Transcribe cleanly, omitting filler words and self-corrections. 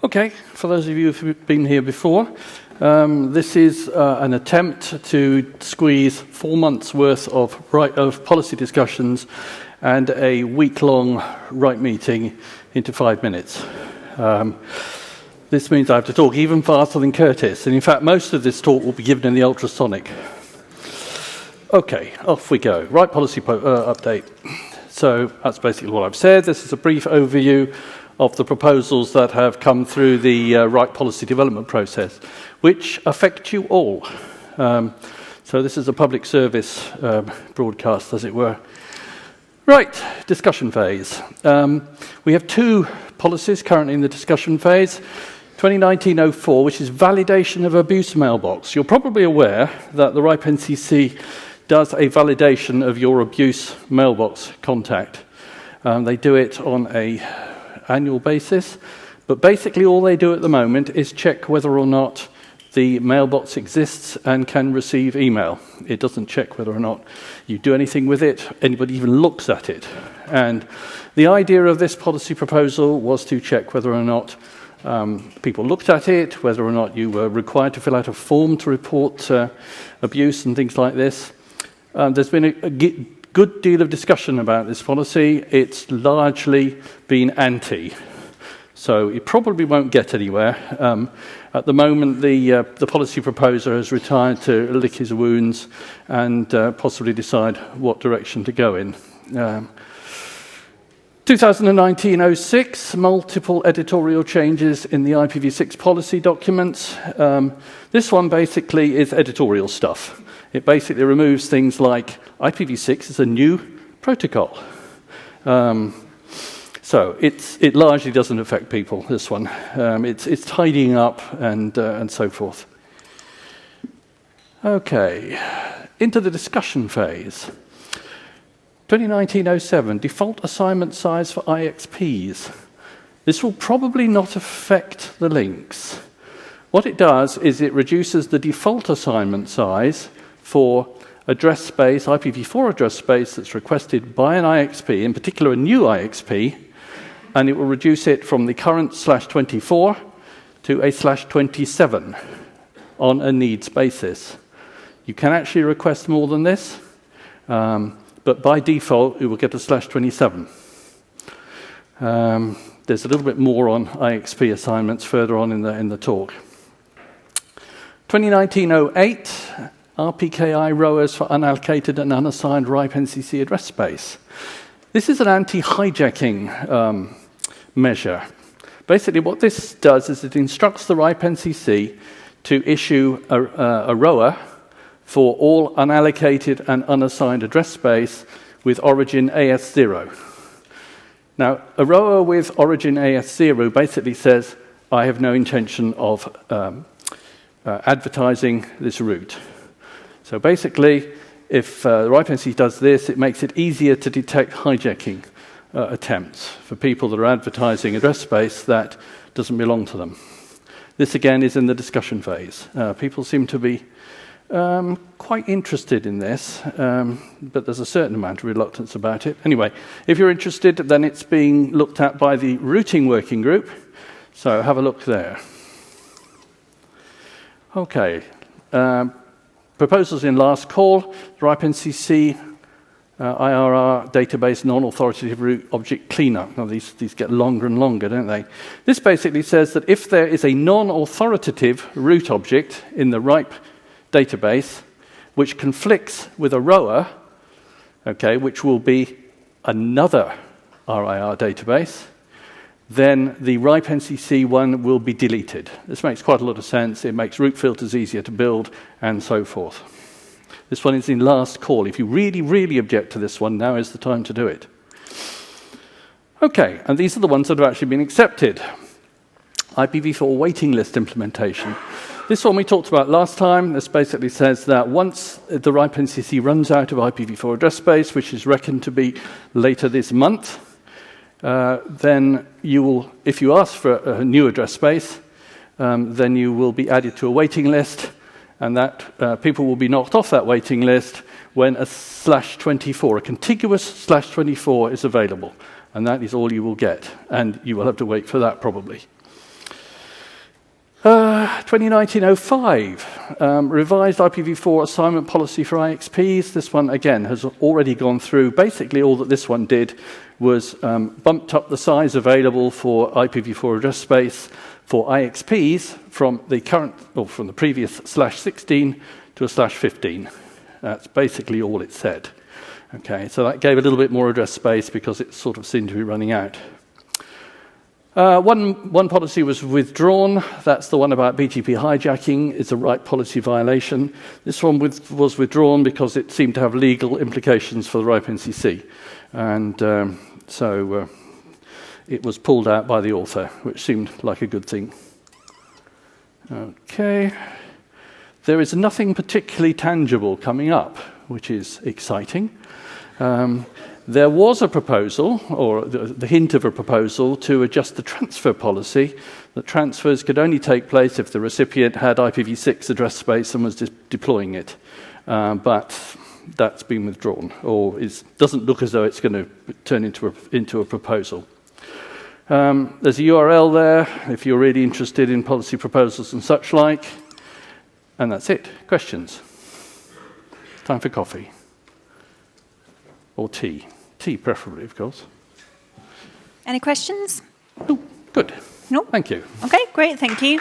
Okay, for those of you who've been here before, this is an attempt to squeeze 4 months' worth of policy discussions and a week-long right meeting into 5 minutes. This means I have to talk even faster than Curtis, and in fact most of this talk will be given in the ultrasonic. Okay, off we go. Right policy update. So that's basically what I've said. This is a brief overview of the proposals that have come through the right policy development process, which affect you all. So this is a public service broadcast, as it were. Right, discussion phase. We have 2 policies currently in the discussion phase. 2019-04, which is validation of abuse mailbox. You're probably aware that the RIPE NCC does a validation of your abuse mailbox contact. They do it on an annual basis, but basically all they do at the moment is check whether or not the mailbox exists and can receive email. It doesn't check whether or not you do anything with it, anybody even looks at it. And the idea of this policy proposal was to check whether or not people looked at it, whether or not you were required to fill out a form to report abuse and things like this. There's been a good deal of discussion about this policy. It's largely been anti, so it probably won't get anywhere. At the moment, the policy proposer has retired to lick his wounds and possibly decide what direction to go in. 2019-06, multiple editorial changes in the IPv6 policy documents. This one basically is editorial stuff. It basically removes things like IPv6 is a new protocol. So it largely doesn't affect people, this one. It's tidying up and so forth. Okay, into the discussion phase. 2019-07, default assignment size for Ixps. This will probably not affect the LINX. What it does is it reduces the default assignment size for address space, IPv4 address space that's requested by an IXP, in particular a new IXP, and it will reduce it from the current /24 to a /27 on a needs basis. You can actually request more than this, but by default it will get a /27. There's a little bit more on IXP assignments further on in the talk. 2019-08, RPKI ROAs for unallocated and unassigned RIPE NCC address space. This is an anti-hijacking measure. Basically what this does is it instructs the RIPE NCC to issue a ROA for all unallocated and unassigned address space with origin AS0. Now, a ROA with origin AS0 basically says, I have no intention of advertising this route. So basically, if the RIPE NCC does this, it makes it easier to detect hijacking attempts for people that are advertising address space that doesn't belong to them. This again is in the discussion phase. People seem to be quite interested in this, but there's a certain amount of reluctance about it. Anyway, if you're interested, then it's being looked at by the routing working group, so have a look there. Okay. Proposals in last call, the RIPE NCC, IRR, database, non-authoritative root object cleanup. Now these get longer and longer, don't they? This basically says that if there is a non-authoritative root object in the RIPE database, which conflicts with a ROA, okay, which will be another RIR database, then the RIPE NCC one will be deleted. This makes quite a lot of sense. It makes root filters easier to build and so forth. This one is in last call. If you really, really object to this one, now is the time to do it. Okay, and these are the ones that have actually been accepted. IPv4 waiting list implementation. This one we talked about last time. This basically says that once the RIPE NCC runs out of IPv4 address space, which is reckoned to be later this month, then you will, if you ask for a new address space, then you will be added to a waiting list, and that people will be knocked off that waiting list when a /24, a contiguous /24 is available, and that is all you will get, and you will have to wait for that probably. 2019-05, revised IPv4 assignment policy for IXPs. This one, again, has already gone through. Basically, all that this one did was bumped up the size available for IPv4 address space for IXPs from the current, or from the previous /16 to a /15. That's basically all it said. Okay, so that gave a little bit more address space because it sort of seemed to be running out. One policy was withdrawn. That's the one about BGP hijacking. It's a right policy violation. This one was withdrawn because it seemed to have legal implications for the RIPE NCC. And so it was pulled out by the author, which seemed like a good thing. Okay. There is nothing particularly tangible coming up, which is exciting. There was a proposal, or the hint of a proposal, to adjust the transfer policy. That transfers could only take place if the recipient had IPv6 address space and was deploying it. But that's been withdrawn, or doesn't look as though it's going to turn into a proposal. There's a URL there, if you're really interested in policy proposals and such like. And that's it. Questions? Time for coffee. Or tea. Tea, preferably, of course. Any questions? Oh, good. No. Thank you. Okay, great, thank you.